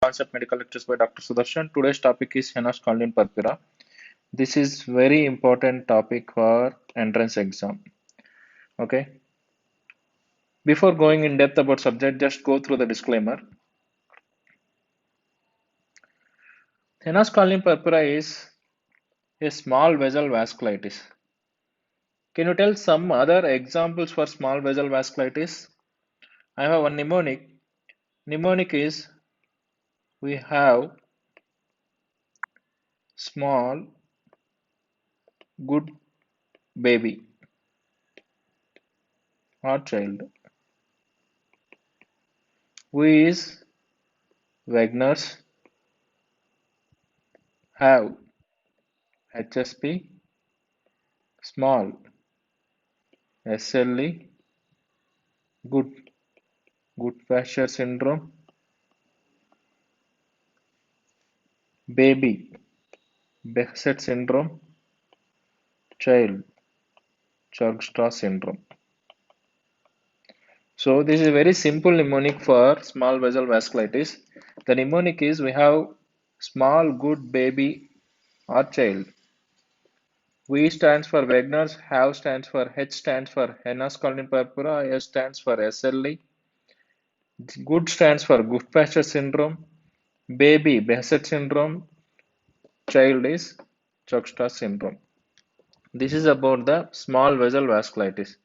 Concept Medical Lectures by Dr. Sudarshan. Today's topic is Henna's Colleen purpura. This is very important topic for entrance exam. Okay. Before going in depth about subject, just go through the disclaimer. Henna's Colleen purpura is a small vessel vasculitis. Can you tell some other examples for small vessel vasculitis? I have one mnemonic. Mnemonic is we have small good baby or child who is Wagner's have HSP, small SLE, good Pasture syndrome, baby Behcet syndrome, child Churg-Strauss syndrome. So this is a very simple mnemonic for small vessel vasculitis. The mnemonic is we have small good baby or child. V stands for Wagner's, have stands for H stands for Henna's Colleen purpura, S stands for SLE, good stands for good pasture syndrome, baby Behcet syndrome, child is Churg-Strauss syndrome. This is about the small vessel vasculitis.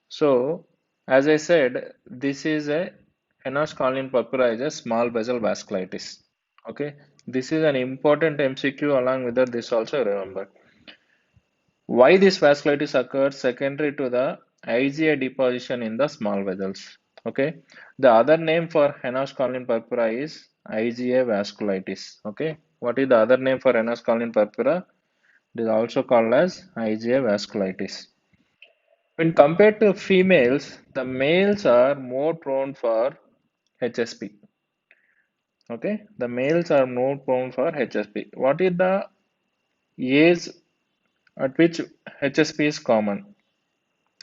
So, as I said, this is a Henna's Colleen purpura is a small vessel vasculitis. Okay, this is an important MCQ along with that. This also remember. Why this vasculitis occurs secondary to the IgA deposition in the small vessels. Okay, the other name for Henna's Colleen purpura is IgA vasculitis. Okay, what is the other name for Henna's Colleen purpura? It is also called as IgA vasculitis. When compared to females, the males are more prone for HSP. Okay, the males are more prone for HSP. What is the age at which HSP is common?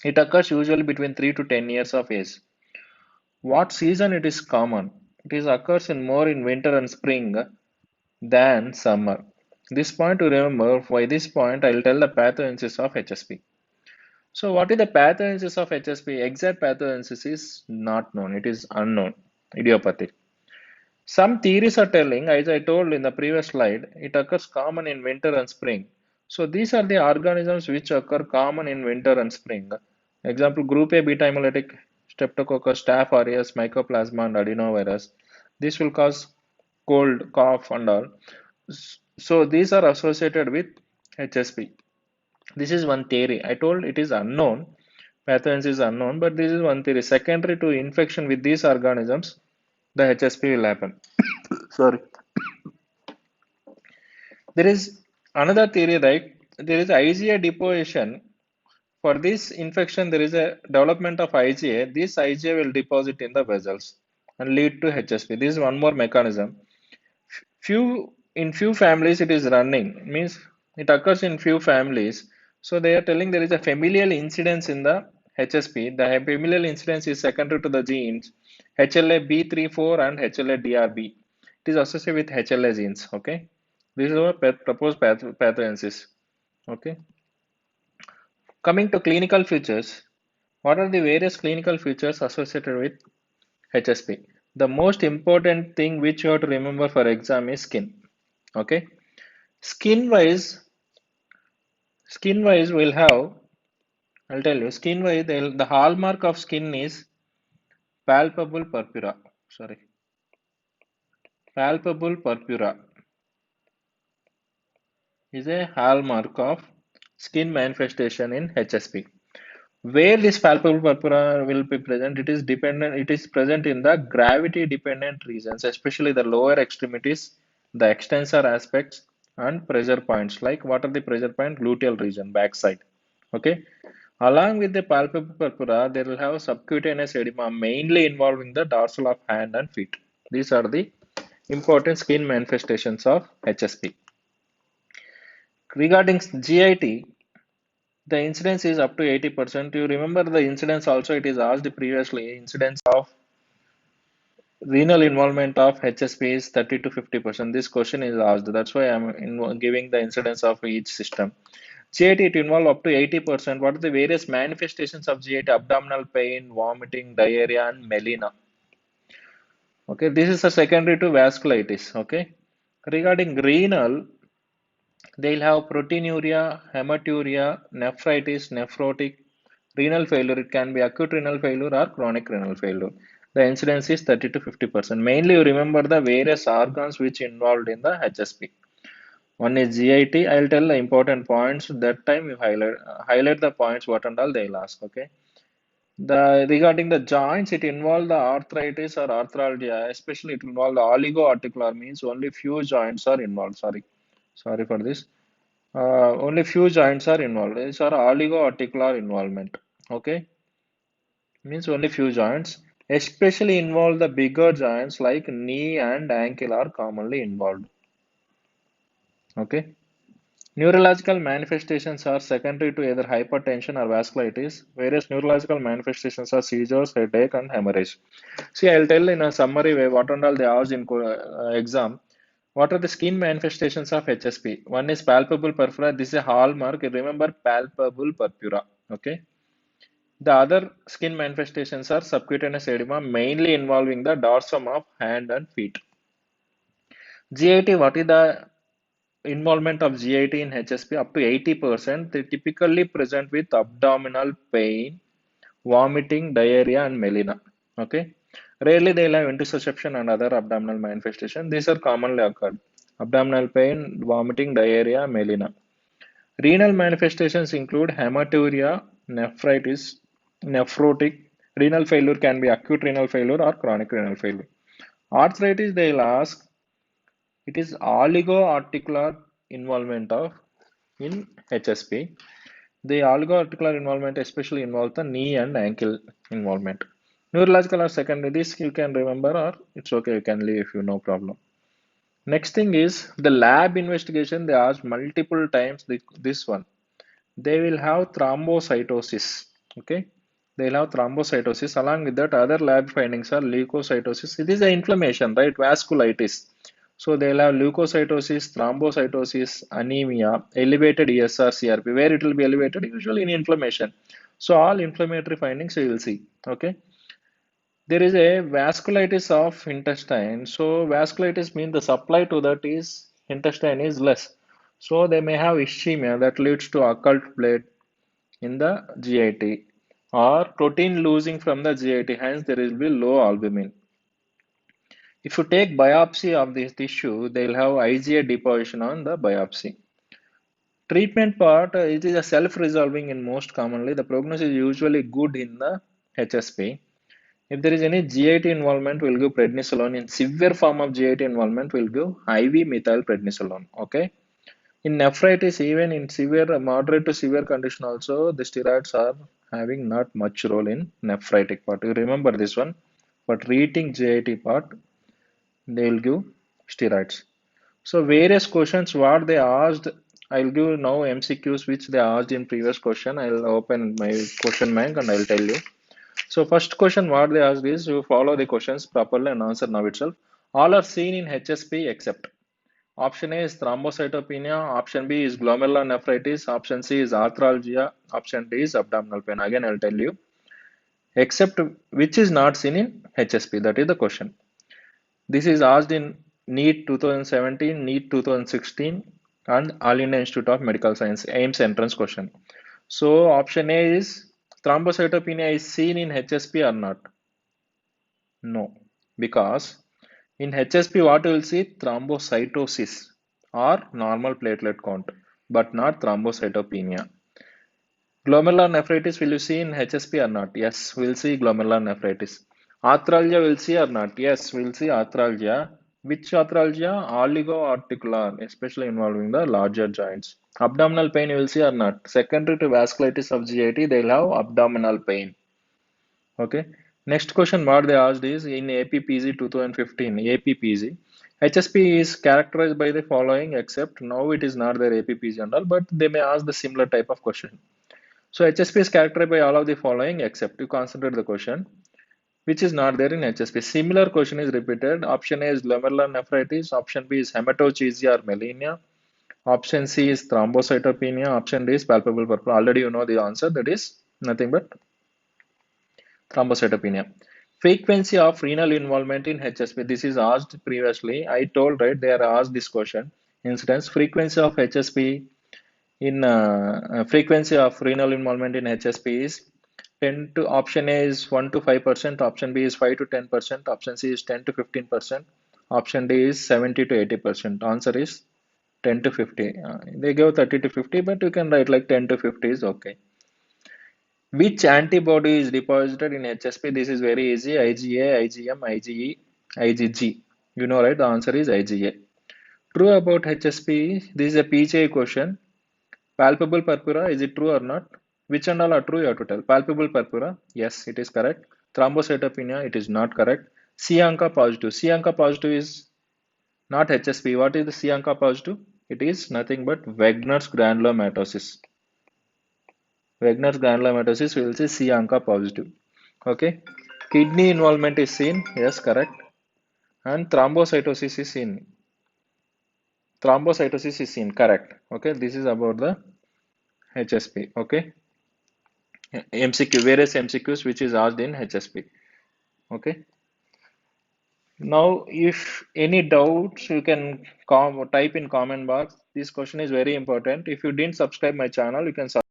It occurs usually between 3 to 10 years of age. What season it is common? It is occurs in more in winter and spring than summer. This point to remember, by this point I will tell the pathogenesis of HSP. So what is the pathogenesis of HSP? Exact pathogenesis is not known. It is unknown, idiopathic. Some theories are telling, as I told in the previous slide, it occurs common in winter and spring. So these are the organisms which occur common in winter and spring. Example, group A beta hemolytic Streptococcus, Staph aureus, Mycoplasma and adenovirus. This will cause cold, cough and all. So these are associated with HSP. This is one theory. I told it is unknown. Pathogens is unknown, but this is one theory. Secondary to infection with these organisms, the HSP will happen. Sorry. There is another theory, right? There is IgA deposition. For this infection, there is a development of IgA. This IgA will deposit in the vessels and lead to HSP. This is one more mechanism. In few families it is running, means it occurs in few families. So they are telling there is a familial incidence in the HSP. The familial incidence is secondary to the genes HLA-B34 and HLA-DRB. It is associated with HLA genes. Okay, this is our proposed pathogenesis. Okay, coming to clinical features, what are the various clinical features associated with HSP? The most important thing which you have to remember for exam is skin. Okay, skin wise we'll have, I'll tell you, skin wise the hallmark of skin is palpable purpura. Sorry, palpable purpura is a hallmark of skin manifestation in HSP. Where this palpable purpura will be present, it is dependent, it is present in the gravity dependent regions, especially the lower extremities, the extensor aspects and pressure points. Like what are the pressure point? Gluteal region, backside. Okay. Along with the palpable purpura, they will have subcutaneous edema mainly involving the dorsal of hand and feet. These are the important skin manifestations of HSP. Regarding GIT, the incidence is up to 80%. You remember the incidence also, it is asked previously, incidence of Renal involvement of HSP is 30 to 50%. This question is asked. That's why I'm giving the incidence of each system. GIT, it involve up to 80%. What are the various manifestations of GIT? Abdominal pain, vomiting, diarrhea, and melena. Okay, this is a secondary to vasculitis. Okay, regarding renal, they'll have proteinuria, hematuria, nephritis, nephrotic, renal failure. It can be acute renal failure or chronic renal failure. The incidence is 30 to 50%. Mainly, you remember the various organs which involved in the HSP. One is GIT. I'll tell the important points. That time you highlight the points what and all they'll ask. Okay. The regarding the joints, it involve the arthritis or arthralgia. Especially, it involve the oligoarticular means only few joints are involved. Sorry for this. Only few joints are involved. These are oligoarticular involvement. Okay, means only few joints. Especially involve the bigger joints like knee and ankle are commonly involved. Okay. Neurological manifestations are secondary to either hypertension or vasculitis. Various neurological manifestations are seizures, headache, and hemorrhage. See, I'll tell in a summary way what and all they asked in exam. What are the skin manifestations of HSP? One is palpable purpura. This is a hallmark. Remember palpable purpura. Okay. The other skin manifestations are subcutaneous edema, mainly involving the dorsum of hand and feet. GIT, what is the involvement of GIT in HSP? Up to 80%. They typically present with abdominal pain, vomiting, diarrhea, and melena. Okay. Rarely they'll have intussusception and other abdominal manifestation. These are commonly occurred. Abdominal pain, vomiting, diarrhea, melena. Renal manifestations include hematuria, nephritis, nephrotic. Renal failure can be acute renal failure or chronic renal failure. Arthritis, they'll ask, it is oligoarticular involvement of in HSP. The oligoarticular involvement especially involves the knee and ankle involvement. Neurological or secondary, this you can remember or it's okay, you can leave if you no problem. Next thing is the lab investigation. They asked multiple times this one. They will have thrombocytosis. Okay, they'll have thrombocytosis. Along with that, other lab findings are leukocytosis. It is an inflammation, right? Vasculitis. So they'll have leukocytosis, thrombocytosis, anemia, elevated ESR CRP. Where it will be elevated? Usually in inflammation. So all inflammatory findings you will see. Okay. There is a vasculitis of intestine. So vasculitis means the supply to that is intestine is less. So they may have ischemia that leads to occult blood in the GIT or protein losing from the GIT. Hence, there will be low albumin. If you take biopsy of this tissue, they'll have IgA deposition on the biopsy. Treatment part, it is a self-resolving in most commonly. The prognosis is usually good in the HSP. If there is any GIT involvement, we'll give prednisolone. In severe form of GIT involvement, we'll give IV methylprednisolone. Okay. In nephritis, even in severe, moderate to severe condition also, the steroids are having not much role in nephritic part. You remember this one. But treating GIT part, they will give steroids. So various questions what they asked, I'll give now MCQs which they asked in previous question. I'll open my question bank and I'll tell you. So first question what they asked is you follow the questions properly and answer now itself. All are seen in HSP except option A is thrombocytopenia, option B is glomerulonephritis, option C is arthralgia, option D is abdominal pain. Again, I'll tell you. Except which is not seen in HSP, that is the question. This is asked in NEET 2017, NEET 2016, and All India Institute of Medical Science AIMS entrance question. So option A is thrombocytopenia is seen in HSP or not? No, because in HSP, what you will see thrombocytosis or normal platelet count, but not thrombocytopenia. Glomerular nephritis will you see in HSP or not? Yes, we'll see glomerular nephritis. Arthralgia will see or not? Yes, we'll see arthralgia. Which arthralgia? Oligoarticular, especially involving the larger joints. Abdominal pain you will see or not? Secondary to vasculitis of GIT, they'll have abdominal pain. Okay. Next question what they asked is in APPG 2015, APPG. HSP is characterized by the following except now it is not their APPG and all, but they may ask the similar type of question. So HSP is characterized by all of the following except you consider the question. which is not there in HSP. Similar question is repeated. Option A is glomerular nephritis. Option B is hematochezia or melena. Option C is thrombocytopenia. Option D is palpable purpura. Already you know the answer. That is nothing but thrombocytopenia. Frequency of renal involvement in HSP. This is asked previously. I told right they are asked this question. Incidence frequency of HSP in frequency of renal involvement in HSP is 10 to option A is 1 to 5%, option B is 5 to 10%, option C is 10 to 15%, option D is 70 to 80%. Answer is 10 to 50. They give 30 to 50, but you can write like 10 to 50 is okay. Which antibody is deposited in HSP? This is very easy. IgA, IgM, IgE, IgG. You know, right? The answer is IgA. True about HSP. This is a PGI question. Palpable purpura, is it true or not? Which and all are true? You have to tell. Palpable purpura, yes, it is correct. Thrombocytopenia, it is not correct. C ANCA positive. C ANCA positive is not HSP. What is the C ANCA positive? It is nothing but Wegener's granulomatosis. Wegener's granulomatosis, we will say C ANCA positive. Okay. Kidney involvement is seen. Yes, correct. And thrombocytosis is seen. Thrombocytosis is seen. Correct. Okay. This is about the HSP. Okay. MCQ, various MCQs which is asked in HSP. Okay. Now, if any doubts, you can type in comment box. This question is very important. If you didn't subscribe my channel, you can subscribe.